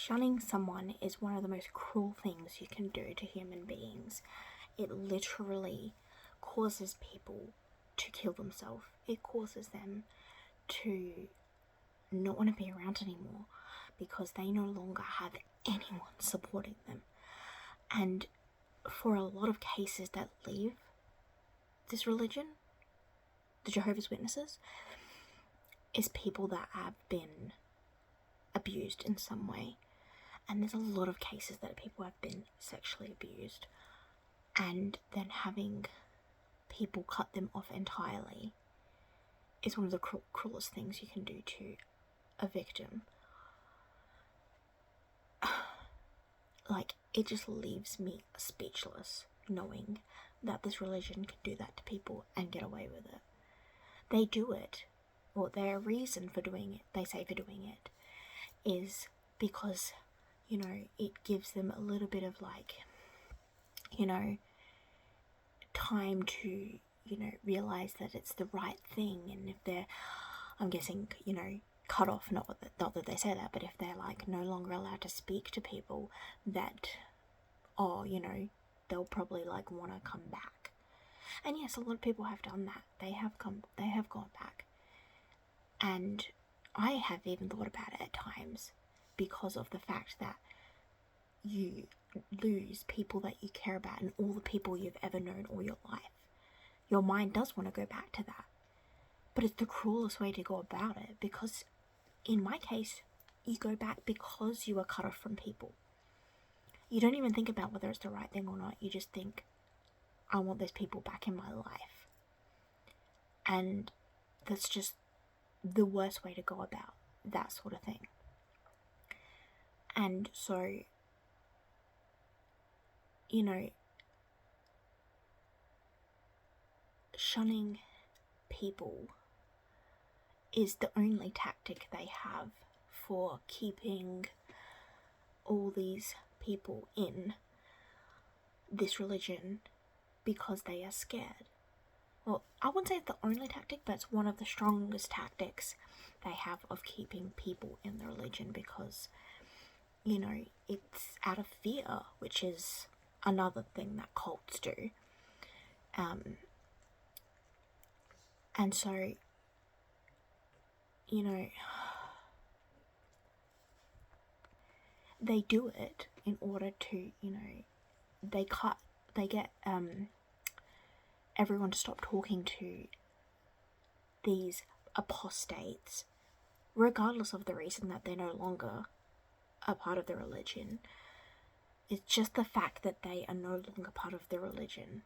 shunning someone is one of the most cruel things you can do to human beings. It literally causes people to kill themselves. It causes them to not want to be around anymore because they no longer have anyone supporting them. And for a lot of cases that leave this religion, the Jehovah's Witnesses, is people that have been abused in some way. And there's a lot of cases that people have been sexually abused, and then having people cut them off entirely is one of the cruelest things you can do to a victim. Like, it just leaves me speechless knowing that this religion can do that to people and get away with it. They do it, or their reason for doing it, they say for doing it, is because, it gives them a little bit of time to, realize that it's the right thing. And if they're, I'm guessing, cut off, not that they say that, but if they're no longer allowed to speak to people, that, they'll probably want to come back. And yes, a lot of people have done that. They have gone back. And I have even thought about it at times, because of the fact that you lose people that you care about and all the people you've ever known all your life. Your mind does want to go back to that. But it's the cruelest way to go about it, because in my case, you go back because you were cut off from people. You don't even think about whether it's the right thing or not. You just think, I want those people back in my life. And that's just the worst way to go about that sort of thing. And so, shunning people is the only tactic they have for keeping all these people in this religion, because they are scared. Well, I wouldn't say it's the only tactic, but it's one of the strongest tactics they have of keeping people in the religion, because, it's out of fear, which is another thing that cults do. And so, they do it in order to, they get everyone to stop talking to these apostates, regardless of the reason that they're no longer a part of the religion. It's just the fact that they are no longer part of the religion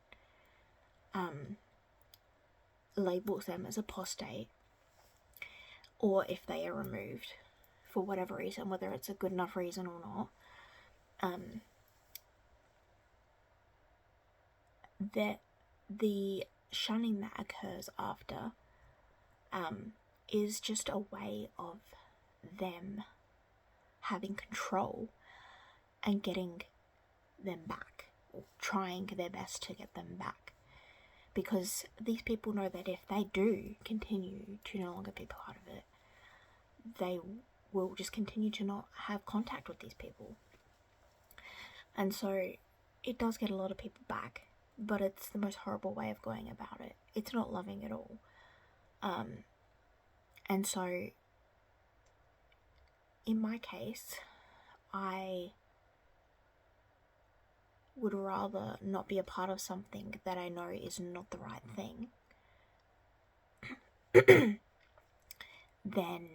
labels them as apostate, or if they are removed for whatever reason, whether it's a good enough reason or not, that the shunning that occurs after is just a way of them having control and getting them back, or trying their best to get them back. Because these people know that if they do continue to no longer be part of it, they will just continue to not have contact with these people. And so it does get a lot of people back, but it's the most horrible way of going about it. It's not loving at all. And so, in my case, I would rather not be a part of something that I know is not the right thing than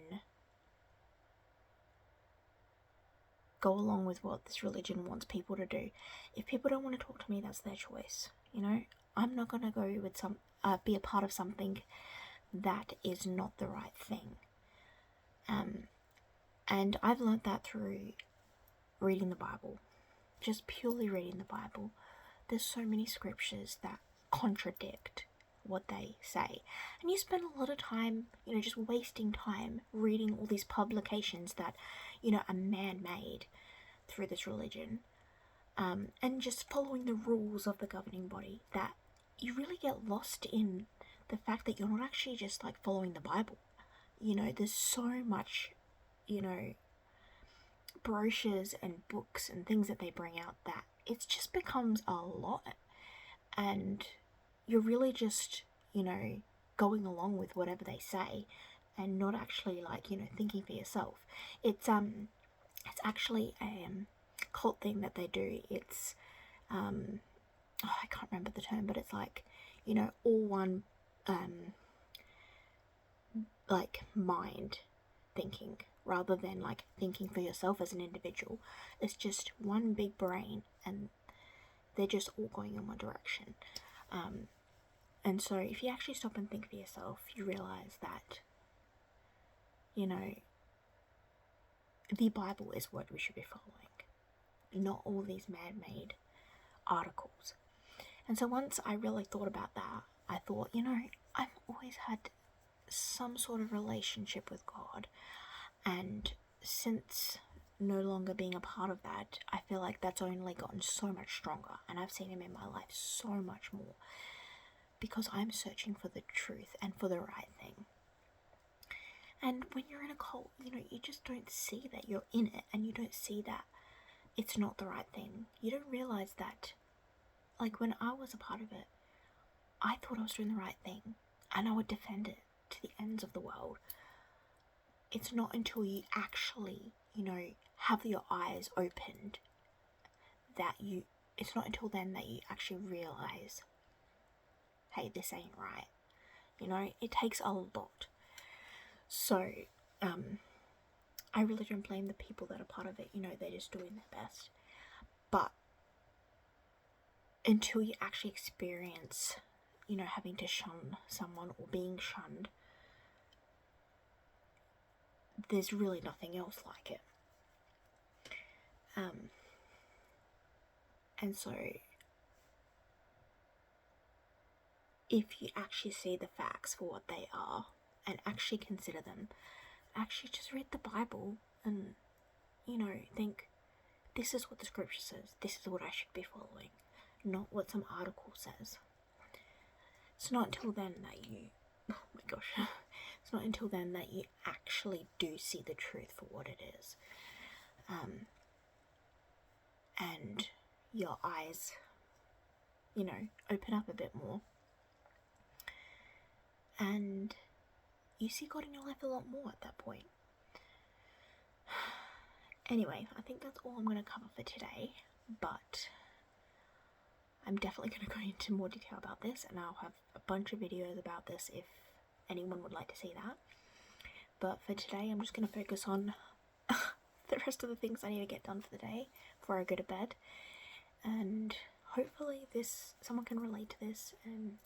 go along with what this religion wants people to do. If people don't want to talk to me, that's their choice. I'm not going to go with be a part of something that is not the right thing. And I've learned that through reading the Bible. Just purely reading the Bible. There's so many scriptures that contradict what they say. And you spend a lot of time, just wasting time reading all these publications that, are man-made through this religion. And just following the rules of the governing body, that you really get lost in the fact that you're not actually just following the Bible. There's so much, brochures and books and things that they bring out that it just becomes a lot, and you're really just, going along with whatever they say and not actually thinking for yourself. It's actually a cult thing that they do. It's I can't remember the term, but it's all one mind thinking, rather than thinking for yourself as an individual. It's just one big brain, and they're just all going in one direction. And so if you actually stop and think for yourself, you realize that the Bible is what we should be following, not all these man-made articles. And so once I really thought about that, I thought, I've always had some sort of relationship with God, and since no longer being a part of that, I feel like that's only gotten so much stronger, and I've seen him in my life so much more, because I'm searching for the truth and for the right thing. And when you're in a cult, you just don't see that you're in it, and you don't see that it's not the right thing. You don't realize that, when I was a part of it, I thought I was doing the right thing, and I would defend it to the ends of the world. It's not until you actually, have your eyes opened it's not until then that you actually realize, hey, this ain't right. It takes a lot. So, I really don't blame the people that are part of it. They're just doing their best. But until you actually experience, having to shun someone or being shunned, there's really nothing else like it. And so, if you actually see the facts for what they are, and actually consider them, actually just read the Bible and, think, this is what the scripture says, this is what I should be following, not what some article says. It's not until then that you, it's not until then that you actually do see the truth for what it is. And your eyes, open up a bit more. And you see God in your life a lot more at that point. Anyway, I think that's all I'm going to cover for today, but I'm definitely going to go into more detail about this, and I'll have a bunch of videos about this if anyone would like to see that. But for today, I'm just going to focus on the rest of the things I need to get done for the day before I go to bed, and hopefully someone can relate to this and,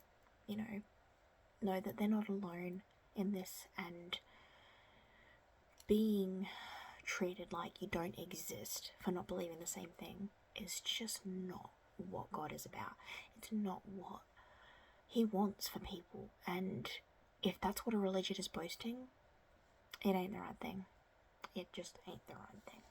know that they're not alone in this, and being treated like you don't exist for not believing the same thing is just not what God is about. It's not what he wants for people, and if that's what a religion is boasting, it ain't the right thing. It just ain't the right thing.